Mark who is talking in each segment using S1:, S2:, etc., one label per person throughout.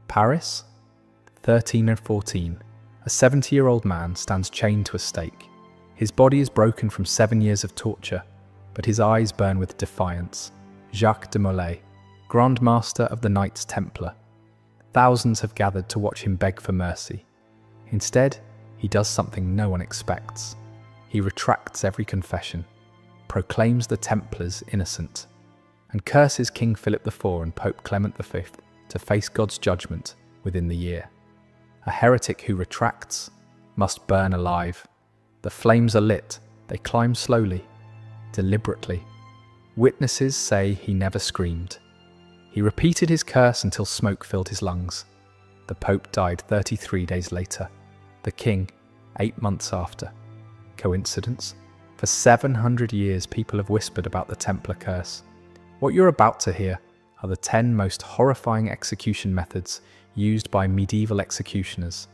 S1: Paris, 1314. A 70-year-old man stands chained to a stake. His body is broken from 7 years of torture, but his eyes burn with defiance. Jacques de Molay, Grand Master of the Knights Templar. Thousands have gathered to watch him beg for mercy. Instead, he does something no one expects. He retracts every confession, proclaims the Templars innocent, and curses King Philip IV and Pope Clement V to face God's judgment within the year. A heretic who retracts must burn alive. The flames are lit, they climb slowly, deliberately. Witnesses say he never screamed. He repeated his curse until smoke filled his lungs. The Pope died 33 days later. The King, 8 months after. Coincidence? For 700 years people have whispered about the Templar curse. What you're about to hear are the 10 most horrifying execution methods used by medieval executioners.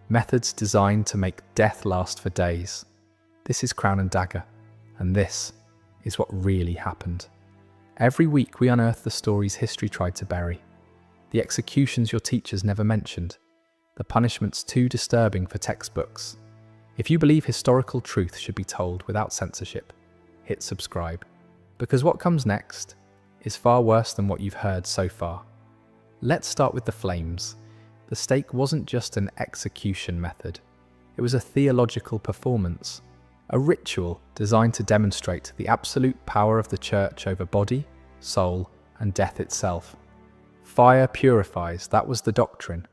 S1: Methods designed to make death last for days. This is Crown and Dagger, and this is what really happened. Every week we unearth the stories history tried to bury, the executions your teachers never mentioned, the punishments too disturbing for textbooks. If you believe historical truth should be told without censorship, hit subscribe, because what comes next is far worse than what you've heard so far. Let's start with the flames. The stake wasn't just an execution method, it was a theological performance, a ritual designed to demonstrate the absolute power of the church over body, soul, and death itself. Fire purifies, that was the doctrine.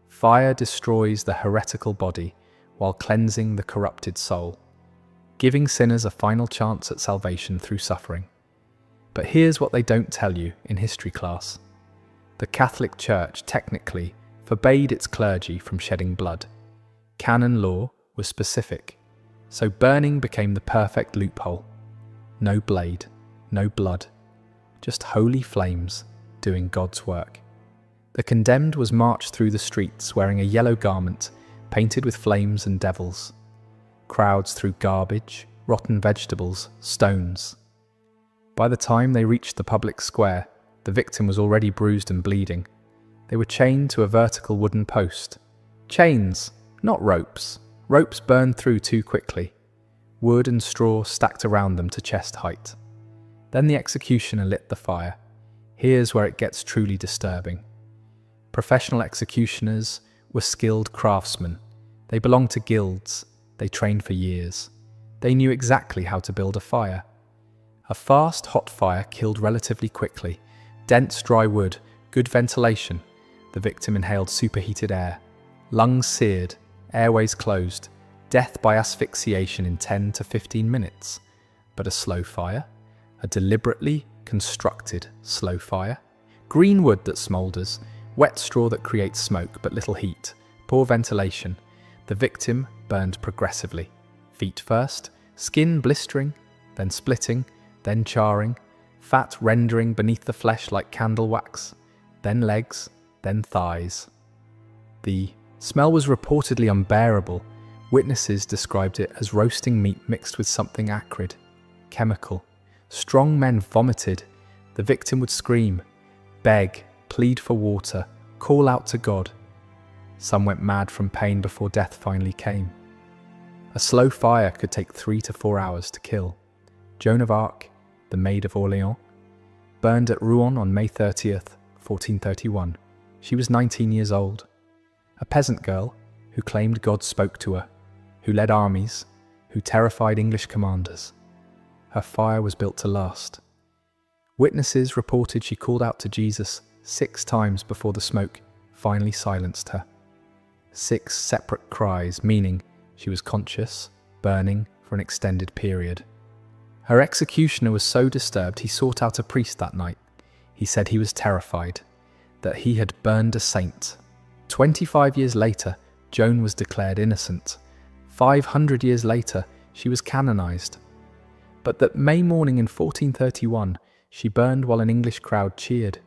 S1: Fire destroys the heretical body while cleansing the corrupted soul, giving sinners a final chance at salvation through suffering. But here's what they don't tell you in history class. The Catholic Church technically forbade its clergy from shedding blood. Canon law was specific, so burning became the perfect loophole. No blade, no blood, just holy flames doing God's work. The condemned was marched through the streets wearing a yellow garment painted with flames and devils. Crowds threw garbage, rotten vegetables, stones. By the time they reached the public square, the victim was already bruised and bleeding. They were chained to a vertical wooden post. Chains, not ropes. Ropes burned through too quickly. Wood and straw stacked around them to chest height. Then the executioner lit the fire. Here's where it gets truly disturbing. Professional executioners were skilled craftsmen. They belonged to guilds. They trained for years. They knew exactly how to build a fire. A fast, hot fire killed relatively quickly. Dense, dry wood, good ventilation. The victim inhaled superheated air. Lungs seared, airways closed. Death by asphyxiation in 10 to 15 minutes. But a slow fire? A deliberately constructed slow fire? Green wood that smoulders, wet straw that creates smoke but little heat, poor ventilation. The victim burned progressively. Feet first, skin blistering, then splitting, then charring, fat rendering beneath the flesh like candle wax, then legs, then thighs. The smell was reportedly unbearable. Witnesses described it as roasting meat mixed with something acrid, chemical. Strong men vomited. The victim would scream, beg, plead for water, call out to God. Some went mad from pain before death finally came. A slow fire could take 3 to 4 hours to kill. Joan of Arc, the Maid of Orleans, burned at Rouen on May 30th, 1431. She was 19 years old. A peasant girl who claimed God spoke to her, who led armies, who terrified English commanders. Her fire was built to last. Witnesses reported she called out to Jesus 6 times before the smoke finally silenced her. 6 separate cries, meaning she was conscious, burning for an extended period. Her executioner was so disturbed he sought out a priest that night. He said he was terrified, that he had burned a saint. 25 years later, Joan was declared innocent. 500 years later, she was canonized. But that May morning in 1431, she burned while an English crowd cheered.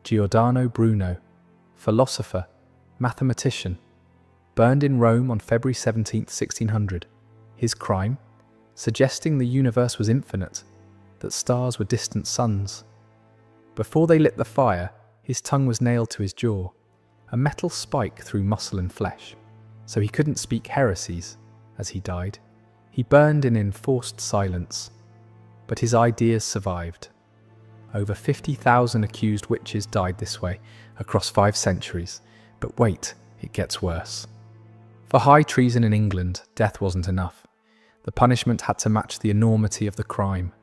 S1: Giordano Bruno, philosopher, mathematician, burned in Rome on February 17, 1600. His crime? Suggesting the universe was infinite, that stars were distant suns. Before they lit the fire, his tongue was nailed to his jaw. a metal spike through muscle and flesh, so he couldn't speak heresies as he died. He burned in enforced silence, but his ideas survived. Over 50,000 accused witches died this way across 5 centuries, but wait, it gets worse. For high treason in England, death wasn't enough. The punishment had to match the enormity of the crime.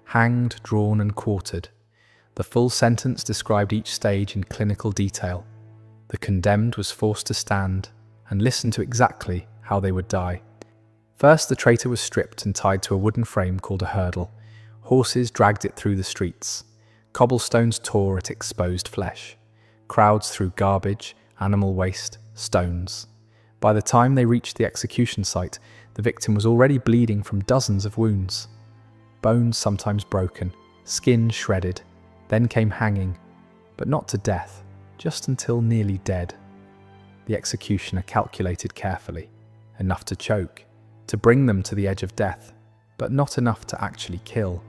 S1: Hanged, drawn and quartered. The full sentence described each stage in clinical detail. The condemned was forced to stand and listen to exactly how they would die. First, the traitor was stripped and tied to a wooden frame called a hurdle. Horses dragged it through the streets. Cobblestones tore at exposed flesh. Crowds threw garbage, animal waste, stones. By the time they reached the execution site, the victim was already bleeding from dozens of wounds. Bones sometimes broken, skin shredded. Then came hanging, but not to death, just until nearly dead. The executioner calculated carefully, enough to choke, to bring them to the edge of death, but not enough to actually kill.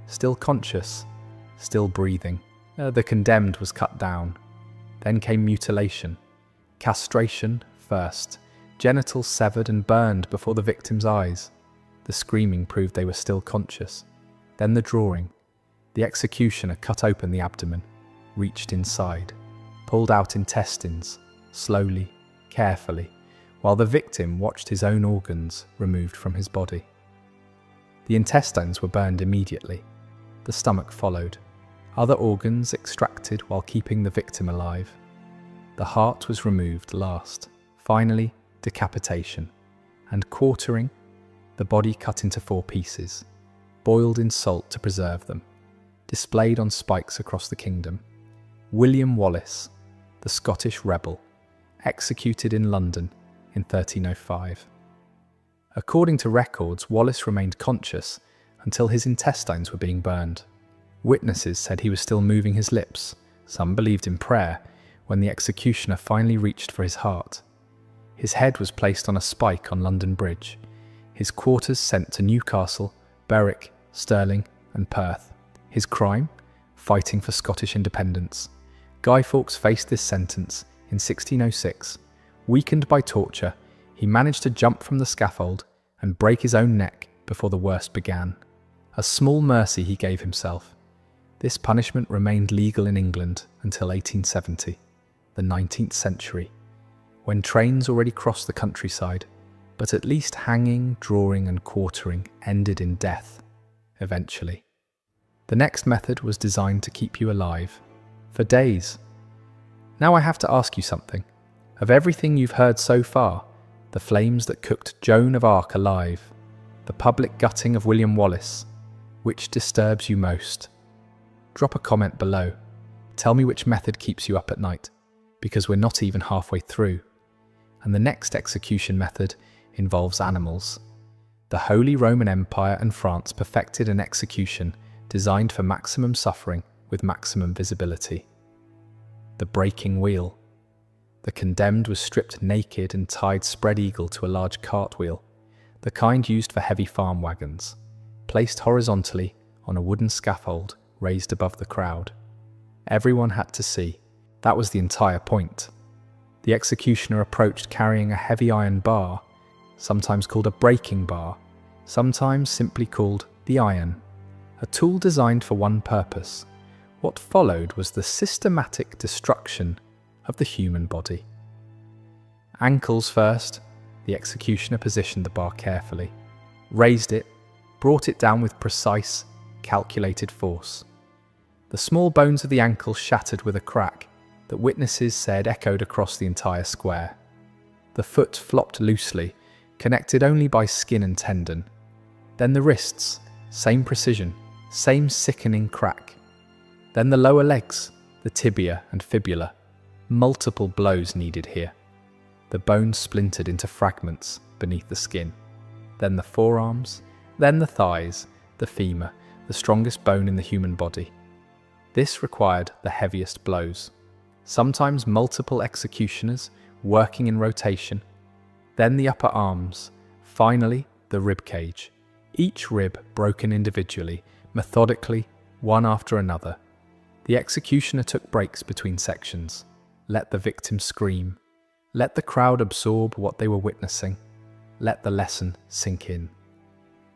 S1: Still conscious, still breathing, the condemned was cut down. Then came mutilation. Castration first, genitals severed and burned before the victim's eyes. The screaming proved they were still conscious. Then the drawing. The executioner cut open the abdomen, reached inside, pulled out intestines, slowly, carefully, while the victim watched his own organs removed from his body. The intestines were burned immediately. The stomach followed. Other organs extracted while keeping the victim alive. The heart was removed last. Finally, decapitation. And quartering, the body cut into 4 pieces, boiled in salt to preserve them, displayed on spikes across the kingdom. William Wallace, the Scottish rebel, executed in London in 1305. According to records, Wallace remained conscious until his intestines were being burned. Witnesses said he was still moving his lips, some believed in prayer, when the executioner finally reached for his heart. His head was placed on a spike on London Bridge, his quarters sent to Newcastle, Berwick, Stirling and Perth. His crime? Fighting for Scottish independence. Guy Fawkes faced this sentence in 1606. Weakened by torture, he managed to jump from the scaffold and break his own neck before the worst began. A small mercy he gave himself. This punishment remained legal in England until 1870, the 19th century, when trains already crossed the countryside, but at least hanging, drawing and quartering ended in death, eventually. The next method was designed to keep you alive, for days. Now I have to ask you something. Of everything you've heard so far, the flames that cooked Joan of Arc alive, the public gutting of William Wallace, which disturbs you most? Drop a comment below. Tell me which method keeps you up at night, because we're not even halfway through. And the next execution method involves animals. The Holy Roman Empire and France perfected an execution designed for maximum suffering with maximum visibility. The breaking wheel. The condemned was stripped naked and tied spread-eagle to a large cartwheel, the kind used for heavy farm wagons, placed horizontally on a wooden scaffold raised above the crowd. Everyone had to see. That was the entire point. The executioner approached carrying a heavy iron bar, sometimes called a breaking bar, sometimes simply called the iron, a tool designed for one purpose. What followed was the systematic destruction of the human body. Ankles first, the executioner positioned the bar carefully, raised it, brought it down with precise, calculated force. The small bones of the ankle shattered with a crack that witnesses said echoed across the entire square. The foot flopped loosely, connected only by skin and tendon. Then the wrists, same precision, same sickening crack. Then the lower legs, the tibia and fibula. Multiple blows needed here. The bones splintered into fragments beneath the skin. Then the forearms, then the thighs, the femur, the strongest bone in the human body. This required the heaviest blows. Sometimes multiple executioners working in rotation. Then the upper arms. Finally, the rib cage. Each rib broken individually, methodically, one after another. The executioner took breaks between sections, Let the victim scream. Let the crowd absorb what they were witnessing. Let the lesson sink in.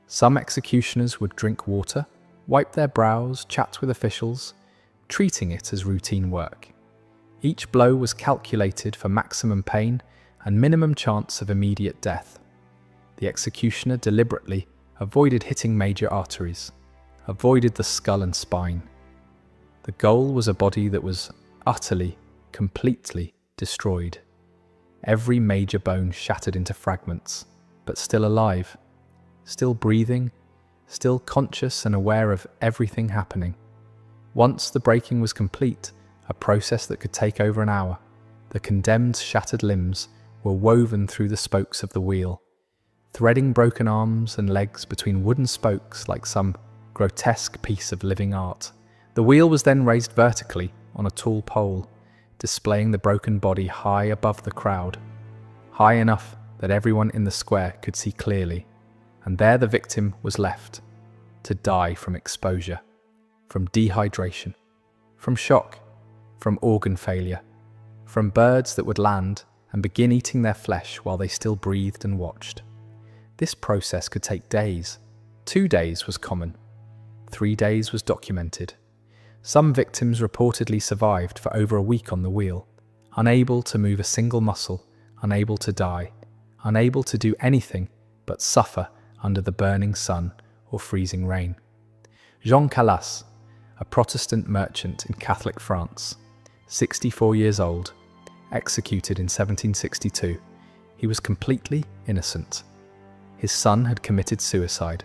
S1: Some executioners would drink water, wipe their brows, chat with officials, treating it as routine work. Each blow was calculated for maximum pain and minimum chance of immediate death. The executioner deliberately avoided hitting major arteries, avoided the skull and spine. The goal was a body that was utterly, completely destroyed. Every major bone shattered into fragments, but still alive, still breathing, still conscious and aware of everything happening. Once the breaking was complete, a process that could take over an hour, the condemned's shattered limbs were woven through the spokes of the wheel, threading broken arms and legs between wooden spokes like some grotesque piece of living art. The wheel was then raised vertically on a tall pole, displaying the broken body high above the crowd, high enough that everyone in the square could see clearly, and there the victim was left, to die from exposure, from dehydration, from shock, from organ failure, from birds that would land and begin eating their flesh while they still breathed and watched. This process could take days. 2 days was common. 3 days was documented. Some victims reportedly survived for over a week on the wheel, unable to move a single muscle, unable to die, unable to do anything but suffer under the burning sun or freezing rain. Jean Wallace, a Protestant merchant in Catholic France, 64 years old, executed in 1762. He was completely innocent. His son had committed suicide.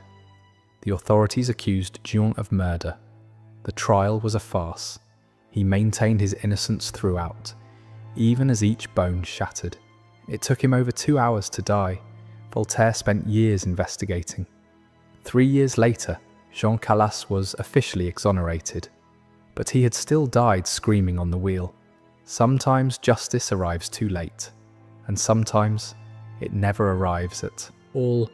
S1: The authorities accused Joan of murder. The trial was a farce. He maintained his innocence throughout, even as each bone shattered. It took him over 2 hours to die. Voltaire spent years investigating. 3 years later, Jean Wallace was officially exonerated, but he had still died screaming on the wheel. Sometimes justice arrives too late, and sometimes it never arrives at all.